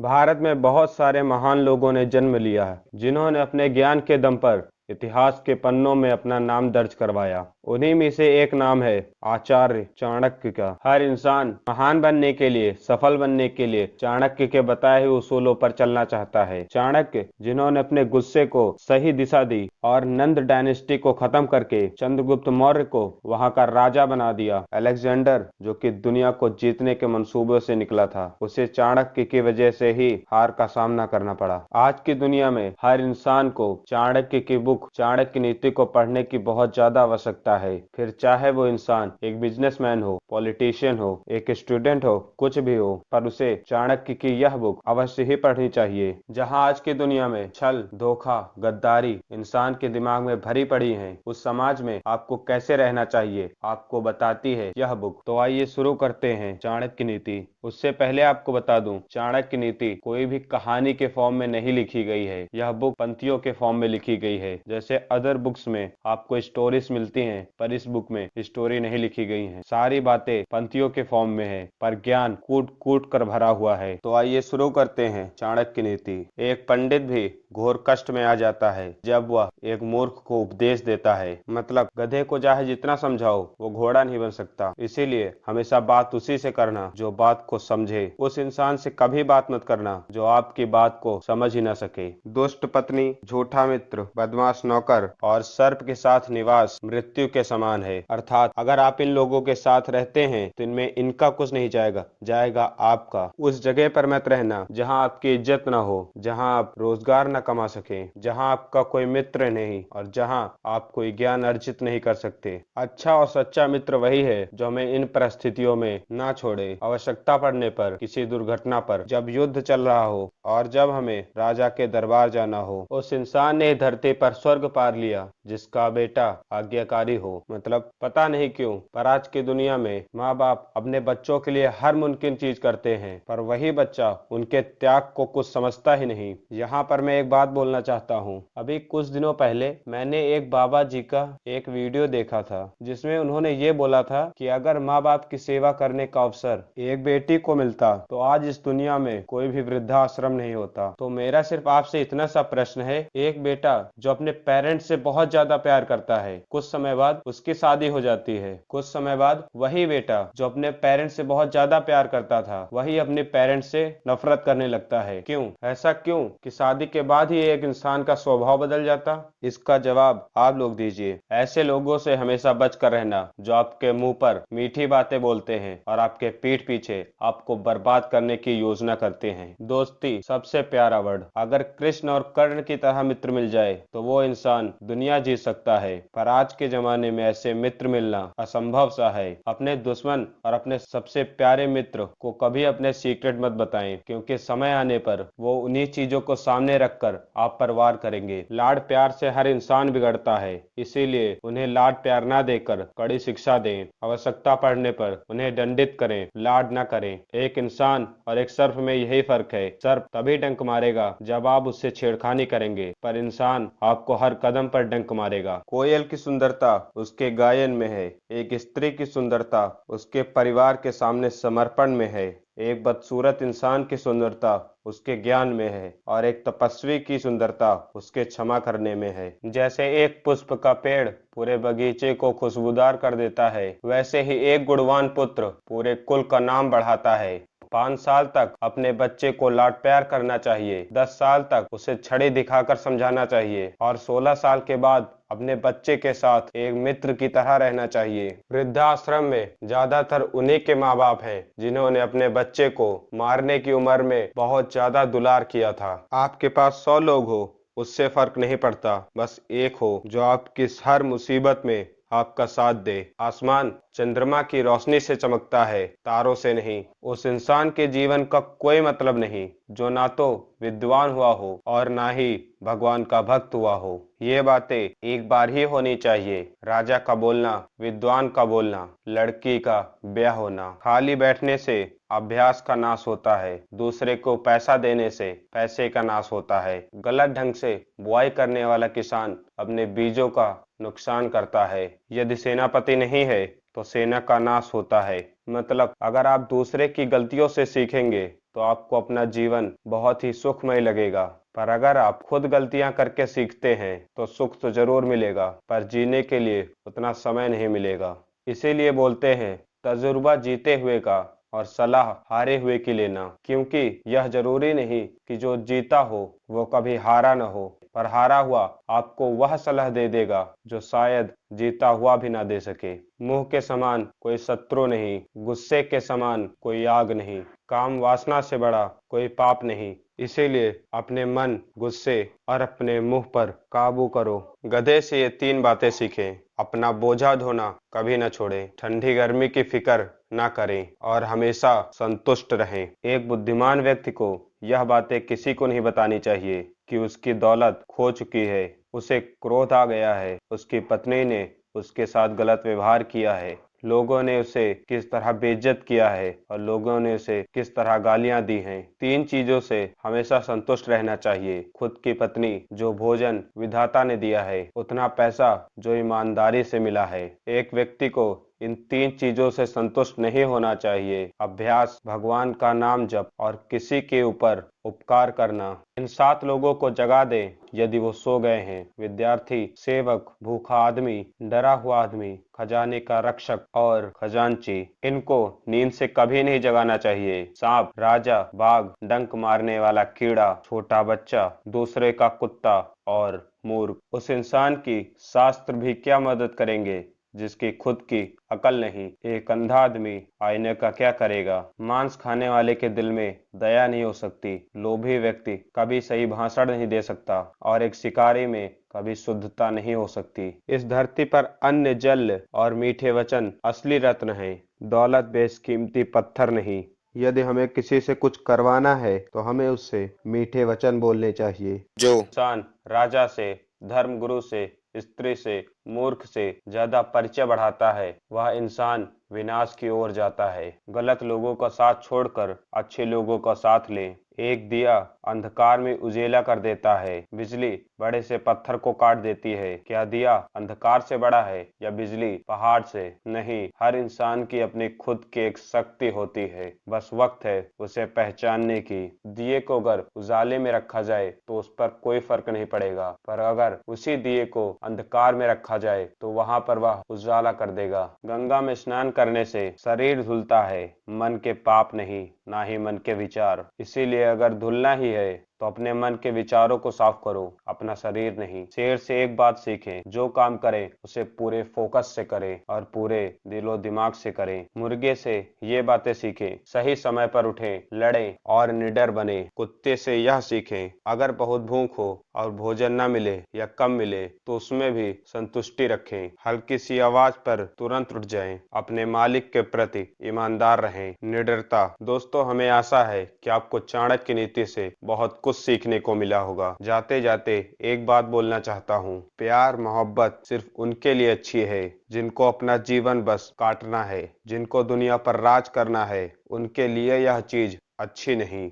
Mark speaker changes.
Speaker 1: भारत में बहुत सारे महान लोगों ने जन्म लिया है, जिन्होंने अपने ज्ञान के दम पर इतिहास के पन्नों में अपना नाम दर्ज करवाया। उन्हीं में से एक नाम है आचार्य चाणक्य का। हर इंसान महान बनने के लिए, सफल बनने के लिए चाणक्य के बताए हुए उसूलों पर चलना चाहता है। चाणक्य, जिन्होंने अपने गुस्से को सही दिशा दी और नंद डायनेस्टी को खत्म करके चंद्रगुप्त मौर्य को वहां का राजा बना दिया। अलेक्जेंडर, जो कि दुनिया को जीतने के मंसूबों से निकला था, उसे चाणक्य की वजह से ही हार का सामना करना पड़ा। आज की दुनिया में हर इंसान को चाणक्य की बुक, चाणक्य नीति को पढ़ने की बहुत ज्यादा आवश्यकता है। फिर चाहे वो इंसान एक बिजनेसमैन हो, पॉलिटिशियन हो, एक स्टूडेंट हो, कुछ भी हो, पर उसे चाणक्य की यह बुक अवश्य ही पढ़नी चाहिए। जहां आज की दुनिया में छल, धोखा, गद्दारी इंसान के दिमाग में भरी पड़ी है, उस समाज में आपको कैसे रहना चाहिए, आपको बताती है यह बुक। तो आइए शुरू करते हैं चाणक्य नीति। उससे पहले आपको बता दूं, चाणक्य नीति कोई भी कहानी के फॉर्म में नहीं लिखी गई है। यह बुक पंक्तियों के फॉर्म में लिखी गई है। जैसे अदर बुक्स में आपको स्टोरीज मिलती हैं, पर इस बुक में स्टोरी नहीं लिखी गई है। सारी बातें पंक्तियों के फॉर्म में है, पर ज्ञान कूट कूट कर भरा हुआ है। तो आइए शुरू करते हैं चाणक्य नीति। एक पंडित भी घोर कष्ट में आ जाता है जब वह एक मूर्ख को उपदेश देता है। मतलब गधे को चाहे जितना समझाओ, वो घोड़ा नहीं बन सकता। इसीलिए हमेशा बात उसी से करना जो बात को समझे। उस इंसान से कभी बात मत करना जो आपकी बात को समझ ही न सके। दुष्ट पत्नी, झूठा मित्र, बदमाश नौकर और सर्प के साथ निवास मृत्यु के समान है। अर्थात अगर आप इन लोगों के साथ रहते हैं तो इनमें इनका कुछ नहीं जाएगा, जाएगा आपका। उस जगह पर मत रहना जहां आपकी इज्जत न हो, जहां आप रोजगार न कमा सके, जहां आपका कोई मित्र नहीं और जहां आप कोई ज्ञान अर्जित नहीं कर सकते। अच्छा और सच्चा मित्र वही है जो हमें इन परिस्थितियों में ना छोड़े। आवश्यकता पड़ने पर, किसी दुर्घटना पर, जब युद्ध चल रहा हो और जब हमें राजा के दरबार जाना हो। उस इंसान ने धरती पर स्वर्ग पार लिया जिसका बेटा आज्ञाकारी हो। मतलब पता नहीं क्यों, पर आज की दुनिया में माँ बाप अपने बच्चों के लिए हर मुमकिन चीज करते हैं, पर वही बच्चा उनके त्याग को कुछ समझता ही नहीं। यहाँ पर मैं एक बात बोलना चाहता हूँ। अभी कुछ दिनों पहले मैंने एक बाबा जी का एक वीडियो देखा था, जिसमें उन्होंने ये बोला था कि अगर माँ बाप की सेवा करने का अवसर एक बेटी को मिलता तो आज इस दुनिया में कोई भी वृद्धाश्रम नहीं होता। तो मेरा सिर्फ आपसे इतना सा प्रश्न है, एक बेटा जो अपने पेरेंट्स से बहुत ज्यादा प्यार करता है, कुछ समय बाद उसकी शादी हो जाती है। कुछ समय बाद वही बेटा जो अपने पेरेंट्स से बहुत ज्यादा प्यार करता था, वही अपने पेरेंट्स से नफरत करने लगता है। क्यों? ऐसा क्यों कि शादी के बाद ही एक इंसान का स्वभाव बदल जाता? इसका जवाब आप लोग दीजिए। ऐसे लोगों से हमेशा बच कर रहना जो आपके मुंह पर मीठी बातें बोलते हैं और आपके पीठ पीछे आपको बर्बाद करने की योजना करते हैं। दोस्ती सबसे प्यारा वर्ड। अगर कृष्ण और कर्ण की तरह मित्र मिल जाए तो वो इंसान दुनिया जीत सकता है, पर आज के जमाने में ऐसे मित्र मिलना असंभव सा है। अपने दुश्मन और अपने सबसे प्यारे मित्र को कभी अपने सीक्रेट मत बताएं, क्योंकि समय आने पर वो उन्हीं चीजों को सामने रखकर आप पर वार करेंगे। लाड प्यार से हर इंसान बिगड़ता है, इसीलिए उन्हें लाड प्यार ना देकर कड़ी शिक्षा दें। आवश्यकता पड़ने पर उन्हें दंडित करें, लाड न करें। एक इंसान और एक सर्प में यही फर्क है। सर्प तभी डंक मारेगा जब आप उससे छेड़खानी करेंगे, पर इंसान आपको हर कदम पर डंक मारेगा। कोयल की सुंदरता उसके गायन में है, एक स्त्री की सुंदरता उसके परिवार के सामने समर्पण में है, एक बदसूरत इंसान की सुंदरता उसके ज्ञान में है और एक तपस्वी की सुंदरता उसके क्षमा करने में है। जैसे एक पुष्प का पेड़ पूरे बगीचे को खुशबूदार कर देता है, वैसे ही एक गुणवान पुत्र पूरे कुल का नाम बढ़ाता है। 5 साल तक अपने बच्चे को लाड प्यार करना चाहिए, 10 साल तक उसे छड़ी दिखाकर समझाना चाहिए और 16 साल के बाद अपने बच्चे के साथ एक मित्र की तरह रहना चाहिए। वृद्धाश्रम में ज्यादातर उन्हीं के माँ बाप हैं जिन्होंने अपने बच्चे को मारने की उम्र में बहुत ज्यादा दुलार किया था। आपके पास 100 लोग हो, उससे फर्क नहीं पड़ता, बस एक हो जो आपकी हर मुसीबत में आपका साथ दे। आसमान चंद्रमा की रोशनी से चमकता है, तारों से नहीं। उस इंसान के जीवन का कोई मतलब नहीं जो ना तो विद्वान हुआ हो और ना ही भगवान का भक्त हुआ हो। ये बातें एक बार ही होनी चाहिए। राजा का बोलना, विद्वान का बोलना, लड़की का ब्याह होना। खाली बैठने से अभ्यास का नाश होता है, दूसरे को पैसा देने से पैसे का नाश होता है। गलत ढंग से बुआई करने वाला किसान अपने बीजों का नुकसान करता है। यदि सेनापति नहीं है तो सेना का नाश होता है। मतलब अगर आप दूसरे की गलतियों से सीखेंगे तो आपको अपना जीवन बहुत ही सुखमय लगेगा। पर अगर आप खुद गलतियां करके सीखते हैं तो सुख तो जरूर मिलेगा, पर जीने के लिए उतना समय नहीं मिलेगा। इसीलिए बोलते हैं, तजुर्बा जीते हुए का और सलाह हारे हुए की लेना, क्योंकि यह जरूरी नहीं कि जो जीता हो वो कभी हारा न हो, पर हारा हुआ आपको वह सलाह दे देगा जो शायद जीता हुआ भी ना दे सके। मुंह के समान कोई शत्रु नहीं, गुस्से के समान कोई आग नहीं, काम वासना से बड़ा कोई पाप नहीं। इसीलिए अपने मन, गुस्से और अपने मुंह पर काबू करो। गधे से ये 3 बातें सीखें। अपना बोझा ढोना कभी न छोड़ें, ठंडी गर्मी की फिक्र न करें और हमेशा संतुष्ट रहें। एक बुद्धिमान व्यक्ति को यह बातें किसी को नहीं बतानी चाहिए कि उसकी दौलत खो चुकी है, उसे क्रोध आ गया है, उसकी पत्नी ने उसके साथ गलत व्यवहार किया है, लोगों ने उसे किस तरह बेइज्जत किया है और लोगों ने उसे किस तरह गालियां दी हैं। 3 चीजों से हमेशा संतुष्ट रहना चाहिए। खुद की पत्नी, जो भोजन विधाता ने दिया है, उतना पैसा जो ईमानदारी से मिला है। एक व्यक्ति को इन 3 चीजों से संतुष्ट नहीं होना चाहिए। अभ्यास, भगवान का नाम जप और किसी के ऊपर उपकार करना। इन 7 लोगों को जगा दें यदि वो सो गए हैं। विद्यार्थी, सेवक, भूखा आदमी, डरा हुआ आदमी, खजाने का रक्षक और खजांची। इनको नींद से कभी नहीं जगाना चाहिए। सांप, राजा, बाघ, डंक मारने वाला कीड़ा, छोटा बच्चा, दूसरे का कुत्ता और मूर्ख। उस इंसान की शास्त्र भी क्या मदद करेंगे जिसकी खुद की अकल नहीं। एक अंधा आदमी आईने का क्या करेगा। मांस खाने वाले के दिल में दया नहीं हो सकती। लोभी व्यक्ति कभी सही भाषण नहीं दे सकता और एक शिकारी में कभी शुद्धता नहीं हो सकती। इस धरती पर अन्न, जल और मीठे वचन असली रत्न हैं, दौलत बेशकीमती पत्थर नहीं। यदि हमें किसी से कुछ करवाना है तो हमें उससे मीठे वचन बोलने चाहिए। जो इंसान राजा से, धर्मगुरु से, स्त्री से, मूर्ख से ज्यादा परिचय बढ़ाता है, वह इंसान विनाश की ओर जाता है। गलत लोगों का साथ छोड़कर अच्छे लोगों का साथ लें। एक दिया अंधकार में उजेला कर देता है। बिजली बड़े से पत्थर को काट देती है। क्या दिया अंधकार से बड़ा है या बिजली पहाड़ से? नहीं, हर इंसान की अपनी खुद की एक शक्ति होती है, बस वक्त है उसे पहचानने की। दिए को अगर उजाले में रखा जाए तो उस पर कोई फर्क नहीं पड़ेगा, पर अगर उसी दिए को अंधकार में रखा जाए तो वहां पर वह उजाला कर देगा। गंगा में स्नान करने से शरीर धुलता है, मन के पाप नहीं, ना ही मन के विचार। इसीलिए अगर धुलना ही है तो अपने मन के विचारों को साफ करो, अपना शरीर नहीं। शेर से एक बात सीखें, जो काम करें उसे पूरे फोकस से करें और पूरे दिलो दिमाग से करें। मुर्गे से ये बातें सीखें, सही समय पर उठें, लड़ें और निडर बने। कुत्ते से यह सीखें, अगर बहुत भूख हो और भोजन न मिले या कम मिले तो उसमें भी संतुष्टि रखें। हल्की सी आवाज पर तुरंत उठ जाएं। अपने मालिक के प्रति ईमानदार रहें। निडरता। दोस्तों, हमें आशा है कि आपको चाणक्य नीति से बहुत कुछ सीखने को मिला होगा। जाते जाते एक बात बोलना चाहता हूँ, प्यार मोहब्बत सिर्फ उनके लिए अच्छी है जिनको अपना जीवन बस काटना है। जिनको दुनिया पर राज करना है, उनके लिए यह चीज अच्छी नहीं।